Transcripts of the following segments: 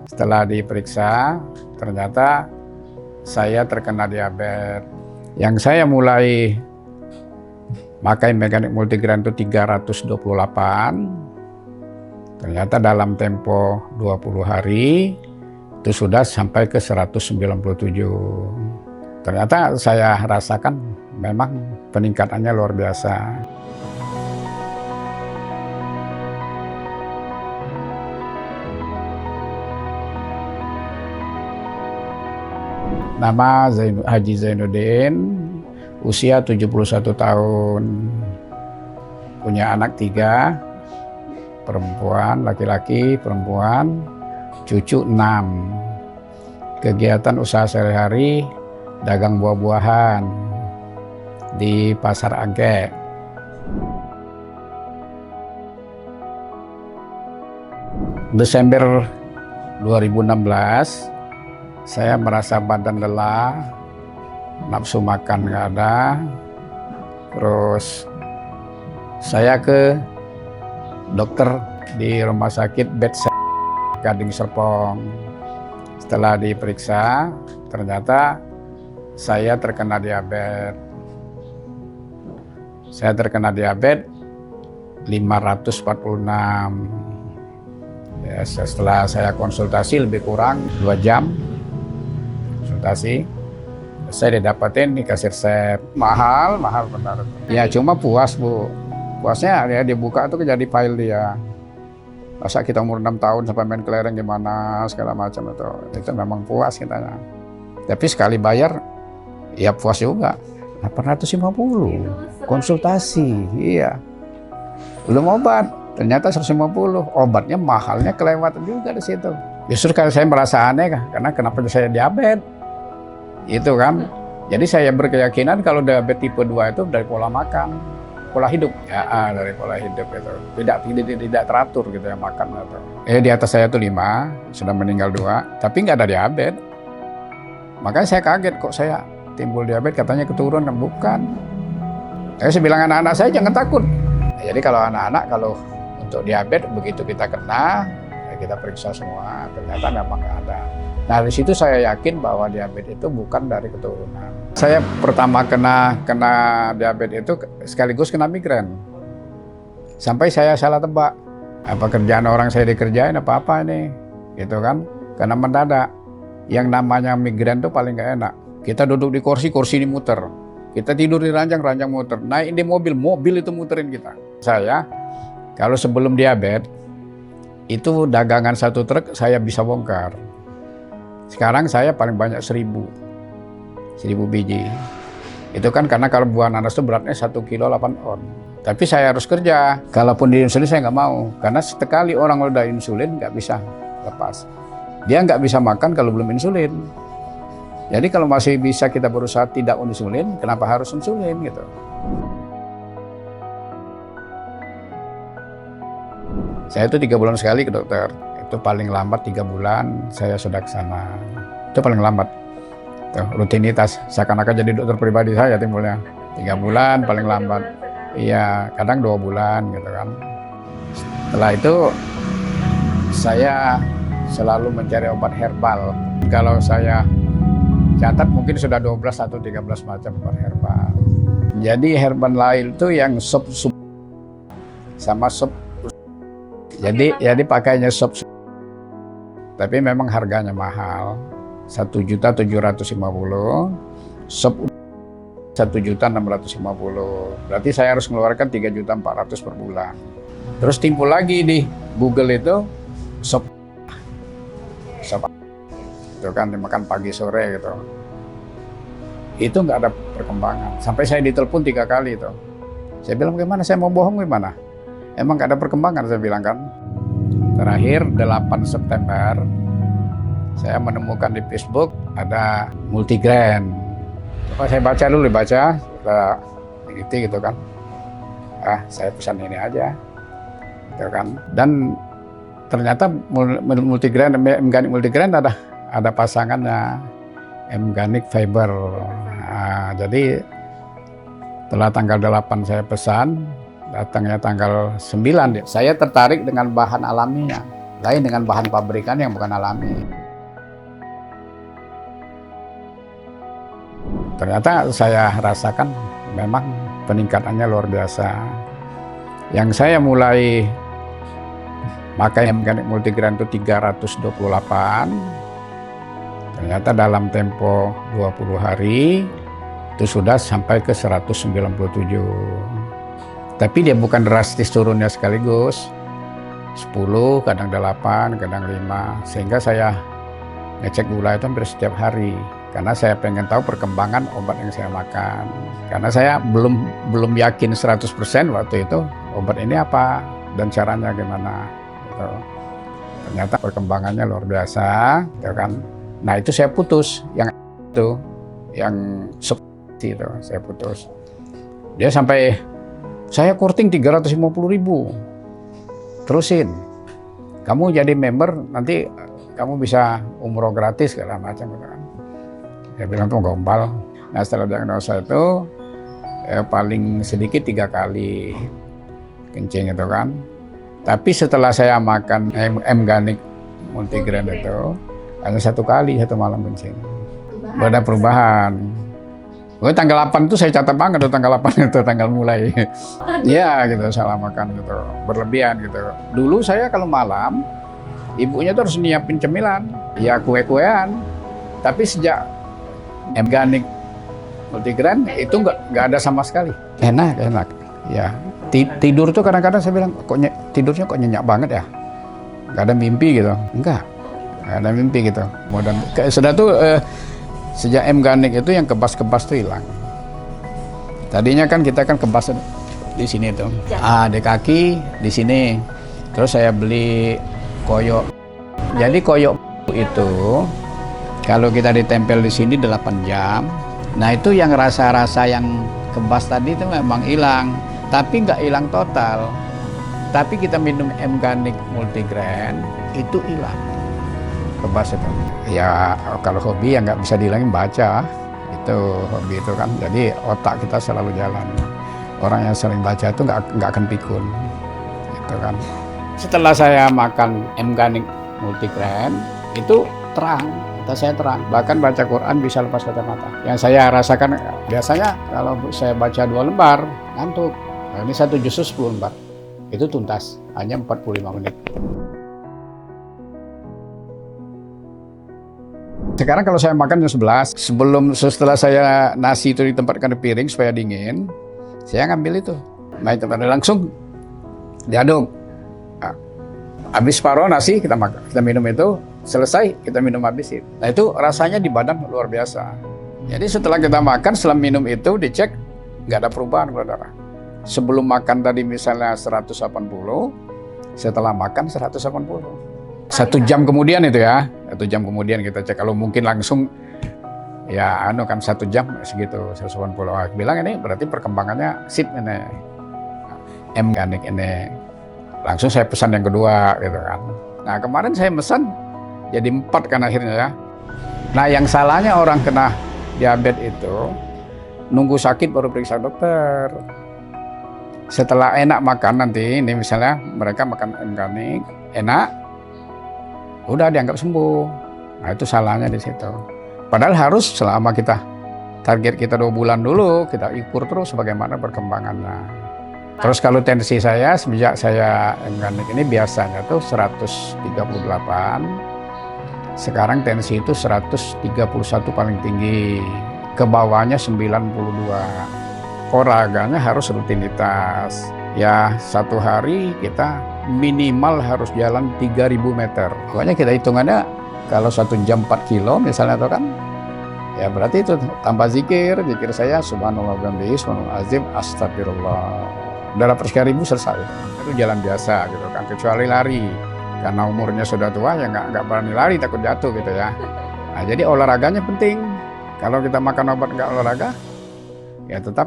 Setelah diperiksa, ternyata saya terkena diabetes. Yang saya mulai pakai mekanik multigrain itu 328. Ternyata dalam tempo 20 hari itu sudah sampai ke 197. Ternyata saya rasakan memang peningkatannya luar biasa. Nama Haji Zainuddin, usia 71 tahun, punya anak 3, perempuan, laki-laki, perempuan, cucu 6. Kegiatan usaha sehari-hari, dagang buah-buahan di Pasar Angke. Desember 2016, saya merasa badan lelah, nafsu makan nggak ada. Terus saya ke dokter di rumah sakit bedside Gading Serpong. Setelah diperiksa, ternyata saya terkena diabetes. Saya terkena diabetes 546. Ya, setelah saya konsultasi lebih kurang 2 jam. Saya didapatin, dikasih resep mahal benar. Ya cuma puas Bu, puasnya ya dibuka tuh jadi file dia. Masa kita umur 6 tahun sampai main kelereng gimana segala macam itu memang puas kitanya. Tapi sekali bayar ya puas juga. 850 konsultasi, iya. Belum obat, ternyata 150. Obatnya mahalnya kelewatan juga di situ. Justru kalau saya merasa aneh karena kenapa saya diabetes. Itu kan, jadi saya berkeyakinan kalau diabetes tipe 2 itu dari pola makan, pola hidup. Ya, dari pola hidup itu. Tidak teratur gitu ya makan atau. Di atas saya tuh 5, sudah meninggal 2, tapi nggak ada diabetes. Makanya saya kaget kok saya timbul diabetes, katanya keturunan, bukan. Saya bilang anak-anak saya jangan takut. Jadi kalau anak-anak kalau untuk diabetes begitu kita kena, ya kita periksa semua, ternyata memang nggak ada. Nah dari situ saya yakin bahwa diabetes itu bukan dari keturunan. Saya pertama kena diabetes itu sekaligus kena migrain. Sampai saya salah tebak. Apa kerjaan orang saya dikerjain apa ini? Gitu kan. Karena mendadak. Yang namanya migrain itu paling nggak enak. Kita duduk di kursi ini muter. Kita tidur di ranjang muter. Naik di mobil itu muterin kita. Saya kalau sebelum diabetes itu dagangan 1 truk saya bisa bongkar. Sekarang saya paling banyak 1000 biji. Itu kan karena kalau buah nanas itu beratnya 1 kilo 8 on. Tapi saya harus kerja. Kalaupun di insulin saya nggak mau. Karena sekali orang udah insulin nggak bisa lepas. Dia nggak bisa makan kalau belum insulin. Jadi kalau masih bisa kita berusaha tidak insulin, kenapa harus insulin gitu. Saya itu 3 bulan sekali ke dokter. Itu paling lambat 3 bulan saya sudah ke sana. Itu paling lambat. Tuh, rutinitas seakan-akan jadi dokter pribadi saya timbulnya. 3 bulan paling lambat. Iya, kadang 2 bulan gitu kan. Setelah itu saya selalu mencari obat herbal. Kalau saya catat mungkin sudah 12 atau 13 macam obat herbal. Jadi herbal lain itu yang sop sama sop. Jadi pakainya sop. Tapi memang harganya mahal, 1.750.000, sop 1.650.000. Berarti saya harus mengeluarkan 3.400.000 per bulan. Terus timbul lagi di Google itu sop itu kan dimakan pagi sore gitu. Itu nggak ada perkembangan. Sampai saya ditelepon 3 kali itu. Saya bilang gimana? Saya mau bohong gimana? Emang nggak ada perkembangan, saya bilang kan. Terakhir 8 September saya menemukan di Facebook ada multigrain. Coba saya baca dulu, gitu kan. Saya pesan ini aja, gitu kan. Dan ternyata multigrain, mganik multigrain ada pasangannya, mganik fiber. Jadi setelah tanggal 8 saya pesan, datangnya tanggal 9. Saya tertarik dengan bahan alaminya. lain dengan bahan pabrikan yang bukan alami. Ternyata saya rasakan memang peningkatannya luar biasa. Yang saya mulai pakai M-Ganik Multigrain itu 328, ternyata dalam tempo 20 hari itu sudah sampai ke 197. Tapi dia bukan drastis turunnya sekaligus, 10, kadang 8, kadang 5, sehingga saya ngecek gula itu hampir setiap hari. Karena saya pengen tahu perkembangan obat yang saya makan. Karena saya belum yakin 100% waktu itu obat ini apa dan caranya gimana. Gitu. Ternyata perkembangannya luar biasa, gitu kan. Nah itu saya putus, yang seperti itu saya putus. Dia sampai saya courting 350.000, terusin. Kamu jadi member nanti kamu bisa umroh gratis segala macam, gitu kan. Dia bilang tuh gombal. Nah setelah diagnosa itu paling sedikit 3 kali kencing itu kan. Tapi setelah saya makan M-Ganik Multigrain itu hanya 1 kali, 1 malam kencing. Ada perubahan. Tanggal 8 itu saya catat banget tuh, tanggal 8 itu tanggal mulai. Iya gitu, salah makan gitu, berlebihan gitu. Dulu saya kalau malam ibunya tuh harus nyiapin cemilan, ya kue-kuean. Tapi sejak M-Ganik Multigrain itu nggak ada sama sekali. Enak. Ya tidur tuh kadang-kadang saya bilang tidurnya kok nyenyak banget ya. Nggak ada mimpi gitu. Nggak ada mimpi gitu. Dan sudah tuh sejak M-Ganik itu yang kebas-kebas tuh hilang. Tadinya kan kita kan kebas di sini tuh. Di kaki di sini. Terus saya beli koyok. Jadi koyok itu kalau kita ditempel di sini 8 jam, nah itu yang rasa-rasa yang kebas tadi itu memang hilang, tapi nggak hilang total. Tapi kita minum M-Ganik Multigrain itu hilang kebas itu. Ya kalau hobi ya nggak bisa dihilangin, baca itu hobi itu kan. Jadi otak kita selalu jalan. Orang yang sering baca itu nggak akan pikun, gitu kan. Setelah saya makan M-Ganik Multigrain itu terang. Saya terang, bahkan baca Quran bisa lepas kacamata. Yang saya rasakan biasanya kalau saya baca 2 lembar ngantuk. Nah, ini 1 juz 10 lembar, itu tuntas hanya 45 menit. Sekarang kalau saya makan jam 11, setelah saya nasi itu ditempatkan di piring supaya dingin, saya ngambil itu, langsung diaduk. Habis separuh nasi kita minum itu, selesai kita minum habis itu. Nah itu rasanya di badan luar biasa. Jadi setelah kita makan, setelah minum itu dicek nggak ada perubahan gula darah. Sebelum makan tadi misalnya 180, setelah makan 180. 1 jam kemudian itu ya, 1 jam kemudian kita cek. Kalau mungkin langsung ya kan 1 jam segitu 180. Bilang ini berarti perkembangannya sip ini, M-Ganik ini. Langsung saya pesan yang kedua gitu kan. Nah kemarin saya pesan jadi 4 kan akhirnya ya. Nah yang salahnya orang kena diabetes itu nunggu sakit baru periksa dokter. Setelah enak makan nanti, ini misalnya mereka makan M-Ganik enak, udah dianggap sembuh. Nah itu salahnya di situ. Padahal harus selama target kita 2 bulan dulu, kita ukur terus bagaimana perkembangannya. Terus kalau tensi saya semenjak saya M-Ganik ini biasanya tuh 138, sekarang tensi itu 131 paling tinggi, ke bawahnya 92. Olahraganya harus rutinitas. Ya 1 hari kita minimal harus jalan 3.000 meter. Pokoknya kita hitungannya kalau 1 jam 4 kilo misalnya tuh kan, ya berarti itu tambah zikir saya subhanallah bihamdihi subhanallah azim astagfirullah. Udah 1.000 selesai. Itu jalan biasa gitu kan, kecuali lari. Karena umurnya sudah tua ya nggak berani lari, takut jatuh gitu ya. Nah jadi olahraganya penting. Kalau kita makan obat nggak olahraga, ya tetap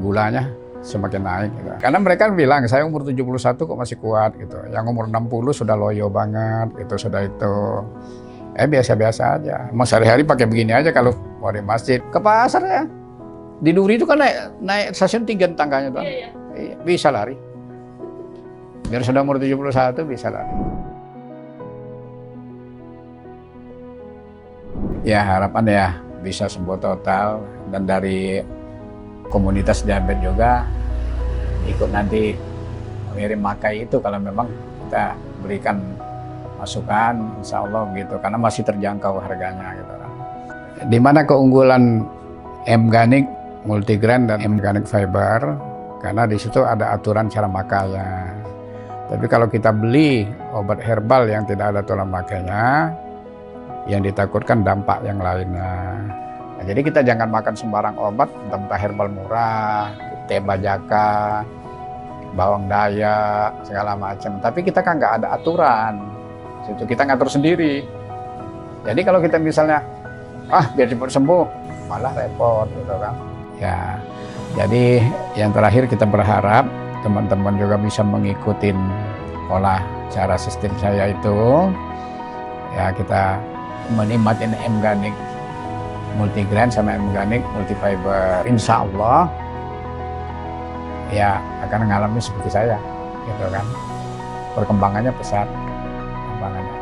gulanya semakin naik gitu. Karena mereka bilang saya umur 71 kok masih kuat gitu. Yang umur 60 sudah loyo banget gitu, sudah itu. Biasa-biasa aja. Mau sehari-hari pakai begini aja kalau mau di masjid. Ke pasar ya. Di Duri itu kan naik stasiun 3 tangganya tuh. Iya. Bisa lari. Biar sudah umur 71 bisa lari. Ya harapan ya bisa sembuh total, dan dari komunitas diabetes juga ikut nanti mengirim makai itu kalau memang kita berikan masukan, insya Allah gitu, karena masih terjangkau harganya gitu kan. Di mana keunggulan M-Ganik Multigrain dan M-Ganik Fiber, karena di situ ada aturan cara makainya. Tapi kalau kita beli obat herbal yang tidak ada aturan makainya, yang ditakutkan dampak yang lainnya. Nah, jadi kita jangan makan sembarang obat, entah herbal murah, teh bajaka, bawang dayak, segala macam. Tapi kita kan nggak ada aturan, situ kita ngatur sendiri. Jadi kalau kita misalnya, biar cepat sembuh, malah repot gitu kan. Ya, jadi yang terakhir kita berharap teman-teman juga bisa mengikuti pola cara sistem saya itu. Ya kita menikmatin M-Ganik Multigrain sama M-Ganik Multifiber, insya Allah ya akan mengalami seperti saya gitu kan, perkembangannya pesat perkembangannya.